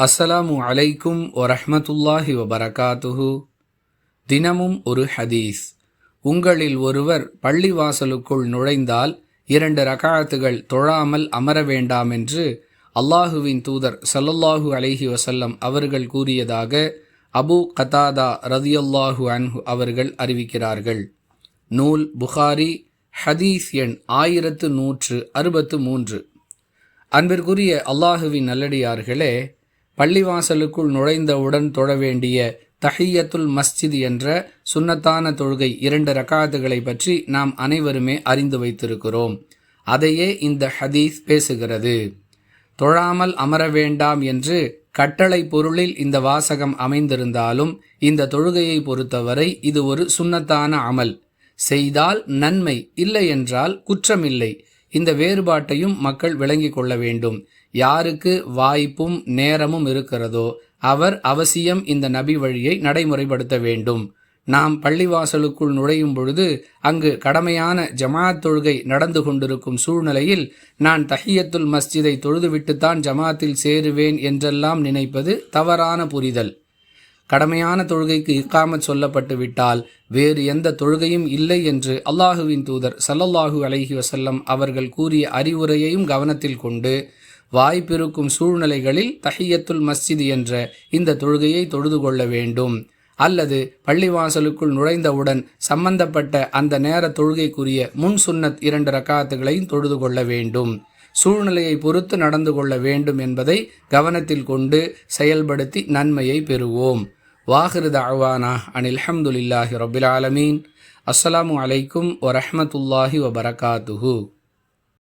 அஸ்ஸலாமு அலைக்கும் வரஹ்மத்துல்லாஹி வபரகாத்துஹு. தினமும் ஒரு ஹதீஸ். உங்களில் ஒருவர் பள்ளிவாசலுக்குள் நுழைந்தால் 2 ரகாத்துகள் தொழாமல் அமர வேண்டாம் என்று அல்லாஹுவின் தூதர் ஸல்லல்லாஹு அலைஹி வஸல்லம் அவர்கள் கூறியதாக அபூ கதாதா ரதியல்லாஹு அன்ஹு அவர்கள் அறிவிக்கிறார்கள். நூல் புகாரி, ஹதீஸ் எண் 1163. அன்பிற்குரிய அல்லாஹுவின் நல்லடியார்களே, பள்ளிவாசலுக்குள் நுழைந்தவுடன் தொழ வேண்டிய தஹிய்யத்துல் மஸ்ஜித் என்ற சுன்னத்தான தொழுகை 2 ரகாத்துகளை பற்றி நாம் அனைவருமே அறிந்து வைத்திருக்கிறோம். அதையே இந்த ஹதீஸ் பேசுகிறது. தொழாமல் அமர வேண்டாம் என்று கட்டளை பொருளில் இந்த வாசகம் அமைந்திருந்தாலும் இந்த தொழுகையை பொறுத்தவரை இது ஒரு சுன்னத்தான அமல். செய்தால் நன்மை, இல்லை என்றால் குற்றமில்லை. இந்த வேறுபாட்டையும் மக்கள் விளங்கிக் கொள்ள வேண்டும். யாருக்கு வாய்ப்பும் நேரமும் இருக்கிறதோ அவர் அவசியம் இந்த நபி வழியை நடைமுறைப்படுத்த வேண்டும். நாம் பள்ளிவாசலுக்குள் நுழையும் பொழுது அங்கு கடமையான ஜமாத் தொழுகை நடந்து கொண்டிருக்கும் சூழ்நிலையில் நான் தஹிய்யத்துல் மஸ்ஜிதை தொழுதுவிட்டுத்தான் ஜமாத்தில் சேருவேன் என்றெல்லாம் நினைப்பது தவறான புரிதல். கடமையான தொழுகைக்கு இக்காமத் சொல்லப்பட்டு விட்டால் வேறு எந்த தொழுகையும் இல்லை என்று அல்லாஹுவின் தூதர் ஸல்லல்லாஹு அலைஹி வஸல்லம் அவர்கள் கூறிய அறிவுரையையும் கவனத்தில் கொண்டு வாய்ப்பிருக்கும் சூழ்நிலைகளில் தஹிய்யத்துல் மஸ்ஜித் என்ற இந்த தொழுகையை தொழுது கொள்ள வேண்டும். அல்லது பள்ளிவாசலுக்குள் நுழைந்தவுடன் சம்பந்தப்பட்ட அந்த நேர தொழுகைக்குரிய முன் சுன்னத் 2 ரகாத்துகளையும் தொழுது கொள்ள வேண்டும். சூழ்நிலையை பொறுத்து நடந்து கொள்ள வேண்டும் என்பதை கவனத்தில் கொண்டு செயல்படுத்தி நன்மையை பெறுவோம். வாஹிரு தஅவானா அனில் ஹம்துலில்லாஹி ரப்பில் ஆலமீன். அஸ்ஸலாமு அலைக்கும் வரஹ்மத்துல்லாஹி வபரகாத்துஹு.